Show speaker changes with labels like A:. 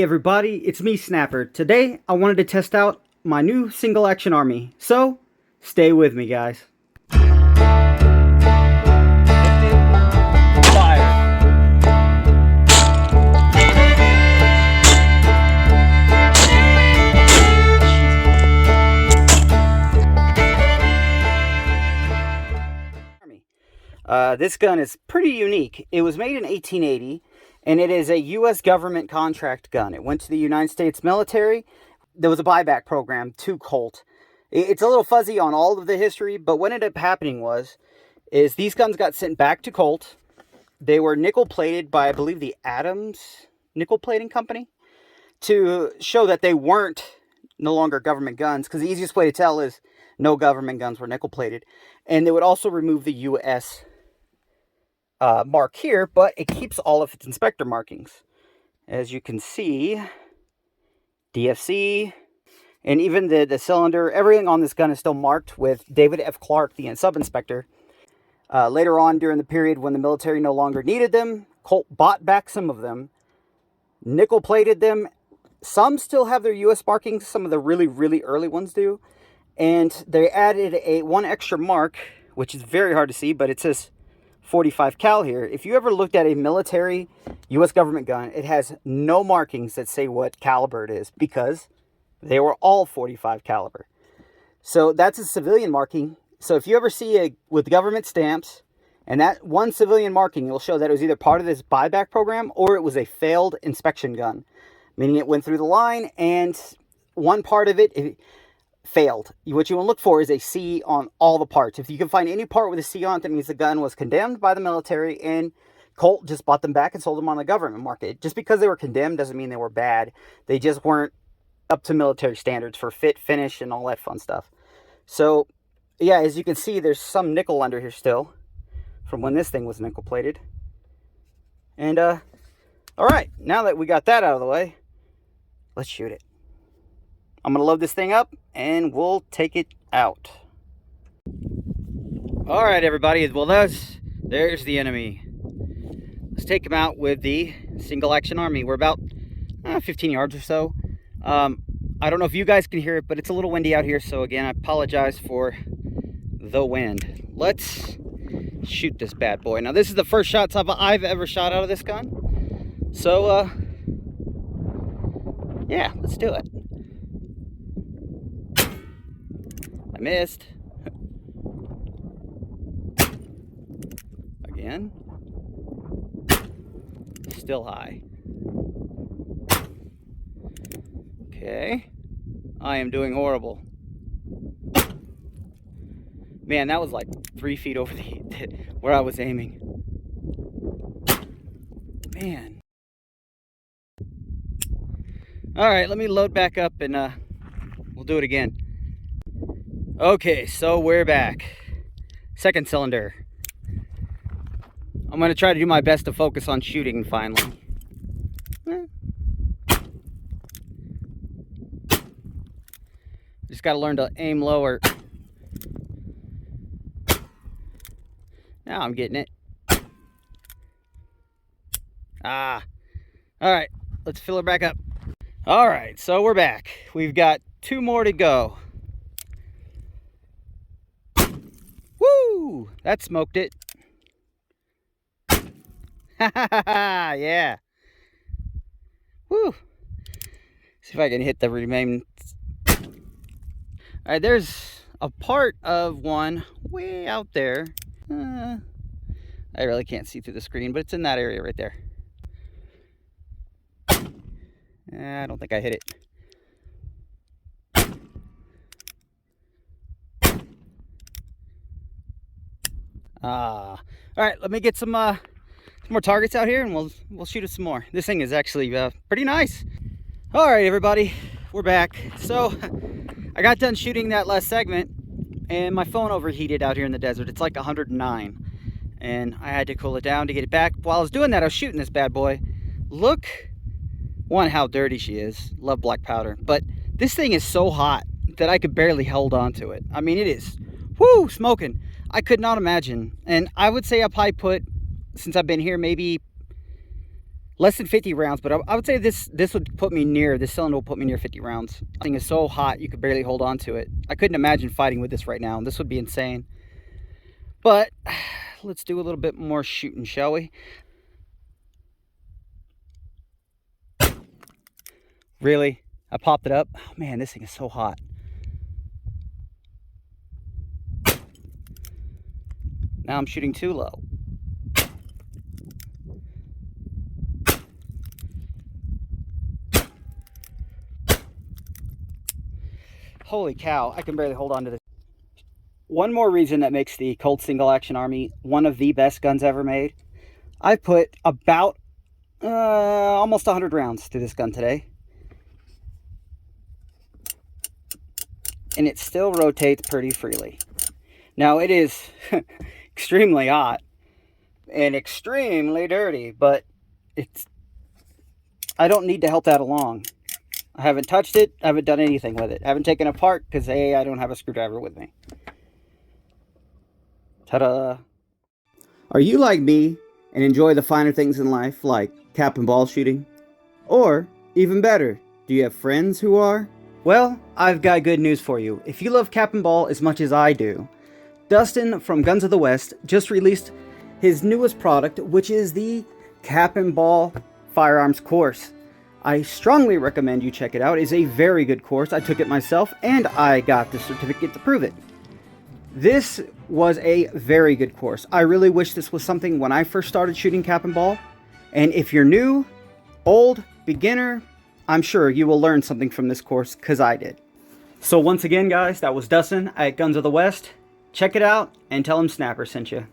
A: everybody, it's me Snapper. Today I wanted to test out my new Single Action Army, so stay with me guys. This gun is pretty unique. It was made in 1880, and it is a U.S. government contract gun. It went to the United States military. There was a buyback program to Colt. It's a little fuzzy on all of the history, but what ended up happening is these guns got sent back to Colt. They were nickel-plated by, I believe, the Adams nickel plating company to show that they weren't no longer government guns, because the easiest way to tell is no government guns were nickel-plated. And they would also remove the U.S. Mark here, but it keeps all of its inspector markings. As you can see, DFC, and even the cylinder, everything on this gun is still marked with David F. Clark, the sub-inspector. Later on, during the period when the military no longer needed them, Colt bought back some of them, nickel-plated them. Some still have their U.S. markings, some of the really, really early ones do. And they added one extra mark, which is very hard to see, but it says 45 cal here. If you ever looked at a military U.S. government gun, it has no markings that say what caliber it is, because they were all 45 caliber. So that's a civilian marking. So if you ever see with government stamps, and that one civilian marking will show that it was either part of this buyback program or it was a failed inspection gun, meaning it went through the line and one part of it failed. What you want to look for is a C on all the parts. If you can find any part with a C on it, that means the gun was condemned by the military and Colt just bought them back and sold them on the government market. Just because they were condemned doesn't mean they were bad. They just weren't up to military standards for fit, finish, and all that fun stuff. So, yeah, as you can see, there's some nickel under here still from when this thing was nickel plated. And, all right, now that we got that out of the way, let's shoot it. I'm going to load this thing up, and we'll take it out. All right, everybody. Well, there's the enemy. Let's take him out with the Single Action Army. We're about 15 yards or so. I don't know if you guys can hear it, but it's a little windy out here. So, again, I apologize for the wind. Let's shoot this bad boy. Now, this is the first shots I've ever shot out of this gun. So, yeah, let's do it. I missed. Again. Still high. Okay. I am doing horrible. Man, that was like 3 feet over where I was aiming. Man. Alright, let me load back up and we'll do it again. Okay, so we're back. Second cylinder. I'm going to try to do my best to focus on shooting finally. Just got to learn to aim lower. Now I'm getting it. All right, let's fill her back up. All right, so we're back. We've got 2 more to go. Woo! That smoked it. Yeah. Woo! See if I can hit the remaining. All right, there's a part of one way out there. I really can't see through the screen, but it's in that area right there. I don't think I hit it. All right, let me get some more targets out here, and we'll shoot it some more. This thing is actually pretty nice. All right, everybody, we're back. So I got done shooting that last segment, and my phone overheated out here in the desert. It's like 109, and I had to cool it down to get it back. While I was doing that, I was shooting this bad boy. Look, one, how dirty she is. Love black powder, but this thing is so hot that I could barely hold on to it. I mean, it is, whoo, smoking. I could not imagine. And I would say I probably put, since I've been here, maybe less than 50 rounds, but I would say this would put me near, this cylinder will put me near 50 rounds. The thing is so hot, you could barely hold on to it. I couldn't imagine fighting with this right now. This would be insane. But let's do a little bit more shooting, shall we? Really? I popped it up? Oh, man, this thing is so hot. Now I'm shooting too low. Holy cow, I can barely hold on to this. One more reason that makes the Colt Single Action Army one of the best guns ever made. I put about almost 100 rounds through this gun today. And it still rotates pretty freely. Now it is extremely hot and extremely dirty, but I don't need to help that along. I haven't touched it, I haven't done anything with it. I haven't taken it apart because A, I don't have a screwdriver with me. Ta-da! Are you like me and enjoy the finer things in life, like cap and ball shooting? Or, even better, do you have friends who are? Well, I've got good news for you. If you love cap and ball as much as I do, Dustin from Guns of the West just released his newest product, which is the Cap and Ball Firearms course. I strongly recommend you check it out. It's a very good course. I took it myself and I got the certificate to prove it. This was a very good course. I really wish this was something when I first started shooting cap and ball. And if you're new, old, beginner, I'm sure you will learn something from this course because I did. So once again, guys, that was Dustin at Guns of the West. Check it out and tell him Snapper sent you.